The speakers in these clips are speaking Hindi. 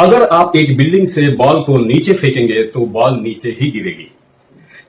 अगर आप एक बिल्डिंग से बॉल को नीचे फेंकेंगे तो बॉल नीचे ही गिरेगी।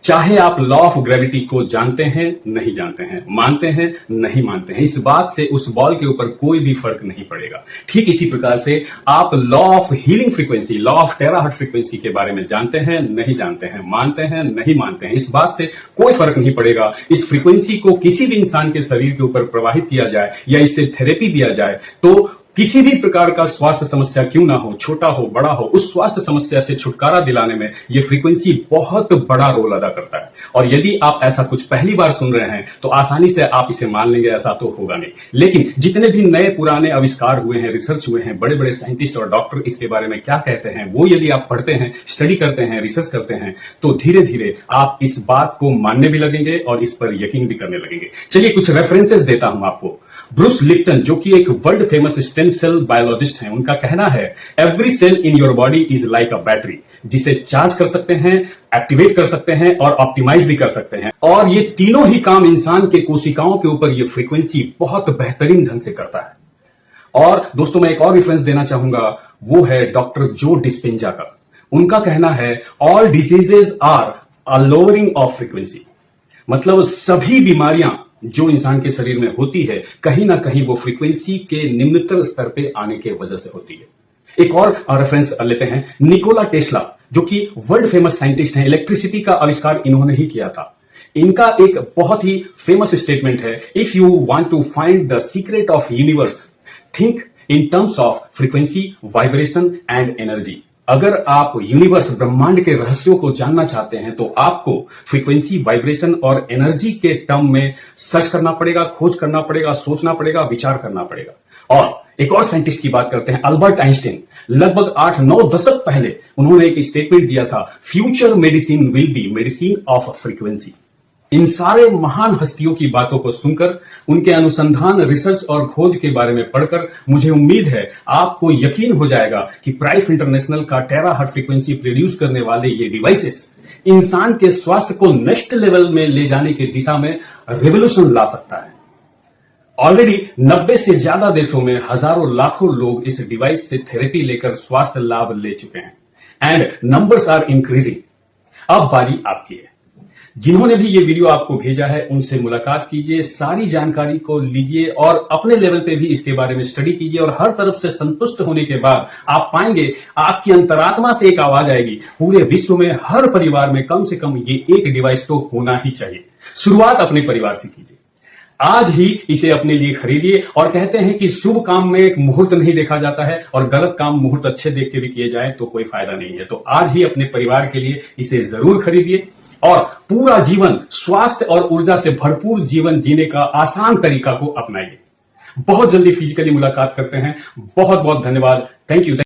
चाहे आप लॉ ऑफ ग्रेविटी को जानते हैं, नहीं जानते हैं, मानते हैं, नहीं मानते हैं, इस बात से उस बॉल के ऊपर कोई भी फर्क नहीं पड़ेगा। ठीक इसी प्रकार से आप law of healing frequency, law of terahertz frequency के बारे में जानते हैं, नहीं जानते हैं, मानते हैं, नहीं मानते हैं, इस बात से कोई फर्क नहीं पड़ेगा। इस फ्रीक्वेंसी को किसी भी इंसान के शरीर के ऊपर प्रवाहित किया जाए या इससे थेरेपी दिया जाए तो किसी भी प्रकार का स्वास्थ्य समस्या क्यों ना हो, छोटा हो, बड़ा हो, उस स्वास्थ्य समस्या से छुटकारा दिलाने में यह फ्रीक्वेंसी बहुत बड़ा रोल अदा करता है। और यदि आप ऐसा कुछ पहली बार सुन रहे हैं तो आसानी से आप इसे मान लेंगे, ऐसा तो होगा नहीं। लेकिन जितने भी नए पुराने आविष्कार हुए हैं, रिसर्च हुए हैं, बड़े बड़े साइंटिस्ट और डॉक्टर इसके बारे में क्या कहते हैं, वो यदि आप पढ़ते हैं, स्टडी करते हैं, रिसर्च करते हैं तो धीरे धीरे आप इस बात को मानने भी लगेंगे और इस पर यकीन भी करने लगेंगे। चलिए कुछ रेफरेंसेस देता हूं आपको। ब्रूस लिप्टन, जो कि एक world famous stem cell biologist हैं, उनका कहना है every cell in your body is like a battery, जिसे चार्ज कर सकते हैं, एक्टिवेट कर सकते हैं और ऑप्टिमाइज भी कर सकते हैं। और ये तीनों ही काम इंसान के कोशिकाओं के ऊपर ये फ्रीक्वेंसी बहुत बेहतरीन ढंग से करता है। और दोस्तों मैं एक और रेफरेंस देना चाहूंगा, वो है डॉक्टर जो डिस्पेंजा का। उनका कहना है all diseases are a lowering of frequency, मतलब सभी बीमारियां जो इंसान के शरीर में होती है कहीं ना कहीं वो फ्रीक्वेंसी के निम्नतर स्तर पे आने के वजह से होती है। एक और रेफरेंस लेते हैं, निकोला टेस्ला, जो कि वर्ल्ड फेमस साइंटिस्ट हैं, इलेक्ट्रिसिटी का आविष्कार इन्होंने ही किया था। इनका एक बहुत ही फेमस स्टेटमेंट है, if you want to find the secret of universe think in terms of frequency, vibration and energy. अगर आप यूनिवर्स, ब्रह्मांड के रहस्यों को जानना चाहते हैं तो आपको फ्रीक्वेंसी, वाइब्रेशन और एनर्जी के टर्म में सर्च करना पड़ेगा, खोज करना पड़ेगा, सोचना पड़ेगा, विचार करना पड़ेगा। और एक और साइंटिस्ट की बात करते हैं, अल्बर्ट आइंस्टीन। लगभग 8-9 दशक पहले उन्होंने एक स्टेटमेंट दिया था, future medicine will be medicine of frequency. इन सारे महान हस्तियों की बातों को सुनकर, उनके अनुसंधान, रिसर्च और खोज के बारे में पढ़कर मुझे उम्मीद है आपको यकीन हो जाएगा कि प्राइफ इंटरनेशनल का टेराहर्ट्ज फ्रीक्वेंसी प्रोड्यूस करने वाले ये डिवाइसेस इंसान के स्वास्थ्य को नेक्स्ट लेवल में ले जाने की दिशा में रेवोल्यूशन ला सकता है। ऑलरेडी 90 से ज्यादा देशों में हजारों लाखों लोग इस डिवाइस से थेरेपी लेकर स्वास्थ्य लाभ ले चुके हैं एंड नंबर्स आर इंक्रीजिंग। अब बारी आपकी है। जिन्होंने भी ये वीडियो आपको भेजा है उनसे मुलाकात कीजिए, सारी जानकारी को लीजिए और अपने लेवल पे भी इसके बारे में स्टडी कीजिए और हर तरफ से संतुष्ट होने के बाद आप पाएंगे आपकी अंतरात्मा से एक आवाज आएगी, पूरे विश्व में हर परिवार में कम से कम ये एक डिवाइस तो होना ही चाहिए। शुरुआत अपने परिवार से कीजिए, आज ही इसे अपने लिए खरीदिए। और कहते हैं कि शुभ काम में एक मुहूर्त नहीं देखा जाता है और गलत काम मुहूर्त अच्छे देख के भी किए जाए तो कोई फायदा नहीं है। तो आज ही अपने परिवार के लिए इसे जरूर खरीदिए और पूरा जीवन स्वास्थ्य और ऊर्जा से भरपूर जीवन जीने का आसान तरीका को अपनाइए। बहुत जल्दी फिजिकली मुलाकात करते हैं। बहुत बहुत धन्यवाद। Thank you.